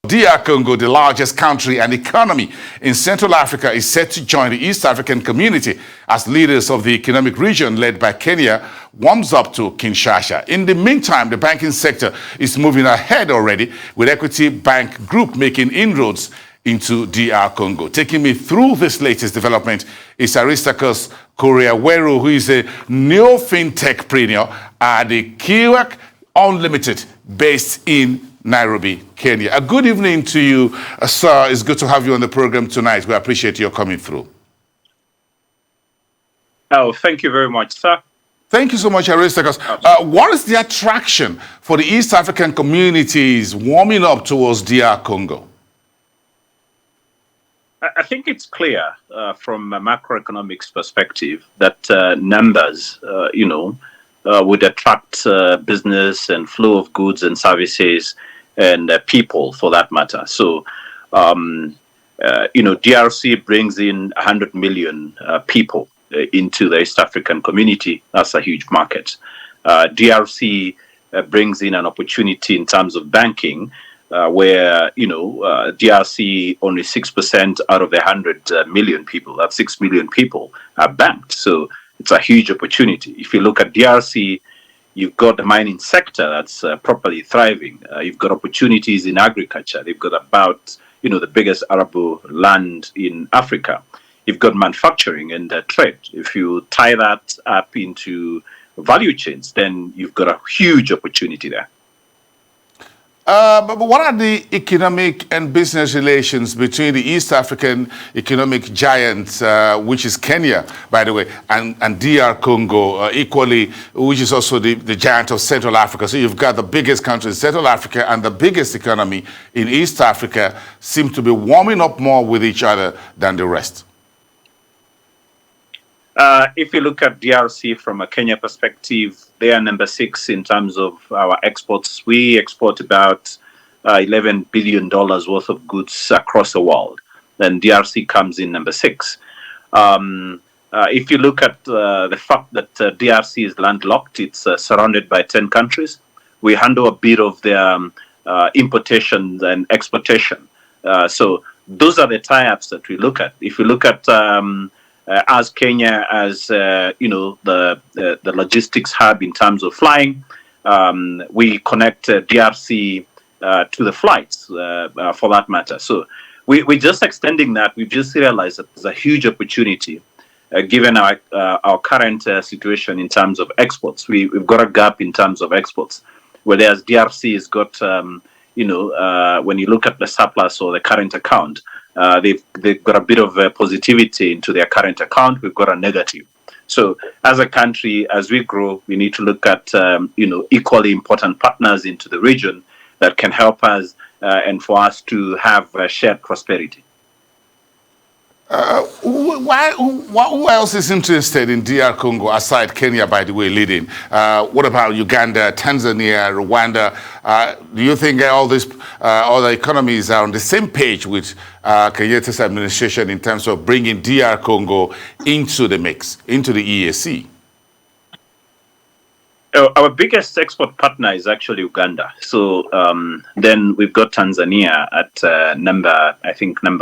DR Congo, the largest country and economy in Central Africa, is set to join the East African Community as leaders of the economic region led by Kenya warms up to Kinshasha. In the meantime, the banking sector is moving ahead already, with Equity Bank Group making inroads into DR Congo. Taking me through this latest development is Aristarchus Koreaweru, who is a neo fintechpreneur at the Kiwak Unlimited based in Nairobi, Kenya. A good evening to you, sir. It's good to have you on the program tonight. We appreciate your coming through. Oh, thank you very much, sir. Thank you so much, Aristarchus. What is the attraction for the East African communities warming up towards DR Congo? I think it's clear from a macroeconomics perspective that numbers, would attract business and flow of goods and services and people for that matter. So, DRC brings in 100 million people into the East African community. That's a huge market. DRC brings in an opportunity in terms of banking where, DRC only 6% out of the 100 million people, that's 6 million people, are banked. So it's a huge opportunity. If you look at DRC, you've got the mining sector that's properly thriving. You've got opportunities in agriculture. They've got about, the biggest arable land in Africa. You've got manufacturing and trade. If you tie that up into value chains, then you've got a huge opportunity there. But what are the economic and business relations between the East African economic giants, which is Kenya, by the way, and DR Congo, equally, which is also the giant of Central Africa? So you've got the biggest country in Central Africa and the biggest economy in East Africa seem to be warming up more with each other than the rest. If you look at DRC from a Kenya perspective, they are number 6 in terms of our exports. We export about $11 billion worth of goods across the world. Then DRC comes in number 6. If you look at the fact that DRC is landlocked, it's surrounded by 10 countries. We handle a bit of their importation and exportation. So those are the tie-ups that we look at. If you look at as Kenya as the logistics hub in terms of flying, we connect DRC to the flights for that matter. So we're just extending that. We've just realized that there's a huge opportunity given our current situation in terms of exports. We've got a gap in terms of exports, whereas DRC has got when you look at the surplus or the current account, they've got a bit of positivity into their current account. We've got a negative. So as a country, as we grow, we need to look at equally important partners into the region that can help us and for us to have shared prosperity. Who else is interested in DR Congo aside Kenya, by the way, leading? What about Uganda, Tanzania, Rwanda? Do you think all the economies are on the same page with Kenyatta's administration in terms of bringing DR Congo into the mix, into the EAC? Our biggest export partner is actually Uganda. So then we've got Tanzania at number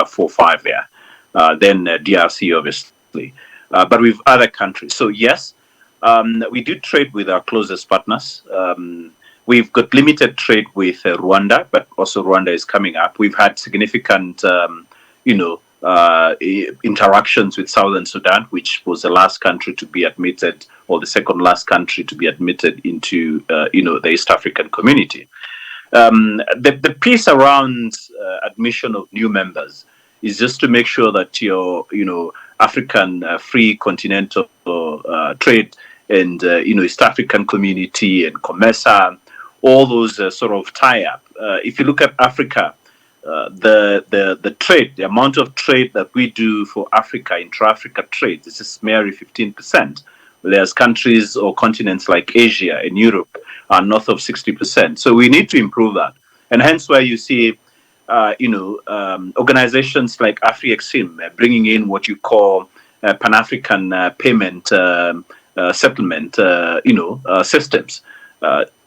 4 or 5 there. Then DRC, obviously, but with other countries. So yes, we do trade with our closest partners. We've got limited trade with Rwanda, but also Rwanda is coming up. We've had significant, interactions with Southern Sudan, which was the last country to be admitted, or the second last country to be admitted into, the East African community. The piece around admission of new members is just to make sure that your, African free continental trade and, East African community and COMESA, all those sort of tie-up. If you look at Africa, the trade, the amount of trade that we do for Africa, intra-Africa trade, this is merely 15%. Whereas countries or continents like Asia and Europe are north of 60%. So we need to improve that. And hence why you see organizations like AfriExim bringing in what you call Pan-African payment settlement, systems.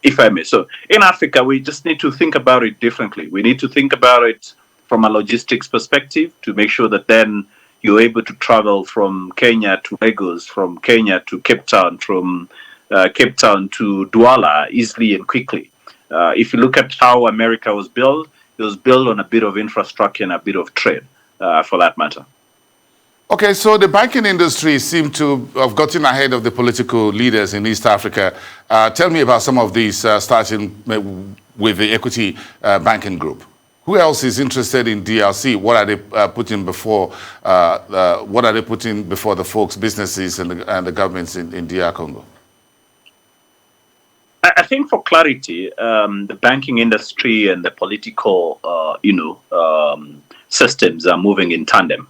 if I may. So in Africa, we just need to think about it differently. We need to think about it from a logistics perspective to make sure that then you're able to travel from Kenya to Lagos, from Kenya to Cape Town, from Cape Town to Douala easily and quickly. If you look at how America was built, it was built on a bit of infrastructure and a bit of trade, for that matter. Okay, so the banking industry seemed to have gotten ahead of the political leaders in East Africa. Tell me about some of these, starting with the Equity Banking Group. Who else is interested in DRC? What are they putting before? What are they putting before the folks, businesses, and the governments in DR Congo? I think, for clarity, the banking industry and the political, systems are moving in tandem.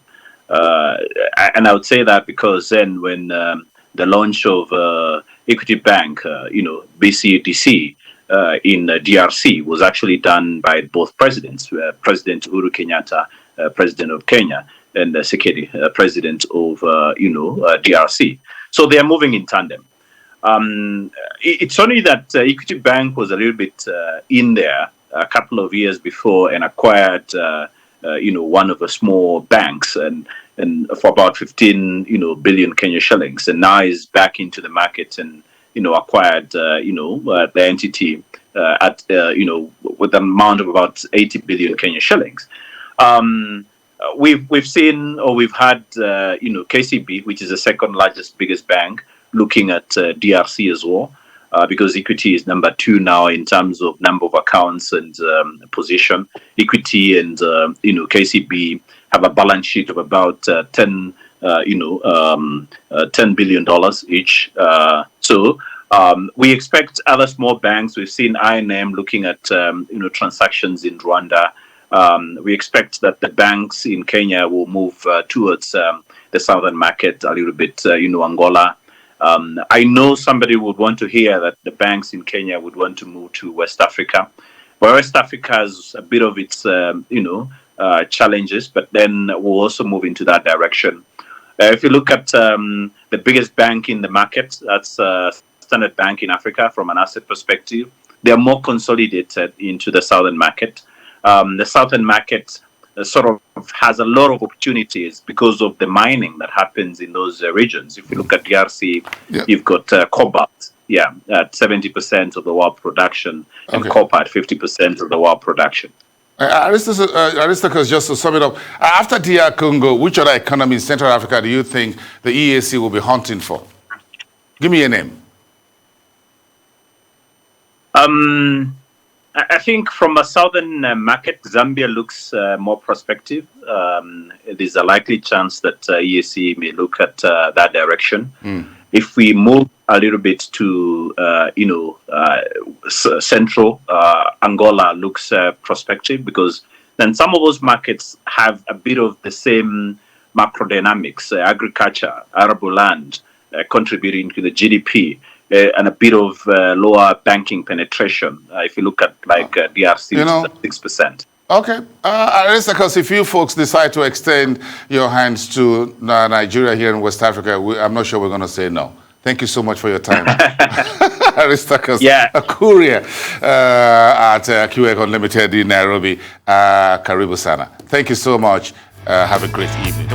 And I would say that because then when the launch of Equity Bank, BCDC, in DRC was actually done by both presidents, President Uhuru Kenyatta, President of Kenya, and Sekedi, President of, DRC. So they are moving in tandem. It's only that Equity Bank was a little bit in there a couple of years before and acquired one of the small banks and for about 15 billion Kenya shillings, and now is back into the market and acquired the entity at with an amount of about 80 billion Kenya shillings. We've seen, or we've had KCB, which is the second largest, biggest bank, looking at DRC as well, because Equity is number 2 now in terms of number of accounts and position. Equity and KCB have a balance sheet of about $10 billion each. So we expect other small banks. We've seen I&M looking at transactions in Rwanda. We expect that the banks in Kenya will move towards the southern market a little bit. Angola. I know somebody would want to hear that the banks in Kenya would want to move to West Africa. Well, West Africa has a bit of its, challenges, but then we'll also move into that direction. If you look at the biggest bank in the market, that's Standard Bank in Africa from an asset perspective, they are more consolidated into the southern market. The southern market sort of has a lot of opportunities because of the mining that happens in those regions. If you look at DRC, you've got cobalt, at 70% of the world production, and copper at 50% of the world production. Aristarchus, just to sum it up, after DR Congo, which other economy in Central Africa do you think the EAC will be hunting for? Give me a name. I think from a southern market, Zambia looks more prospective. There's a likely chance that EAC may look at that direction. If we move a little bit to, central, Angola looks prospective, because then some of those markets have a bit of the same macro dynamics, agriculture, arable land, contributing to the GDP. And a bit of lower banking penetration. If you look at DRC, which is 6%. Okay. Aristarchus, if you folks decide to extend your hands to Nigeria here in West Africa, I'm not sure we're going to say no. Thank you so much for your time. Aristarchus, a courier at QX Unlimited in Nairobi, Karibu Sana. Thank you so much. Have a great evening.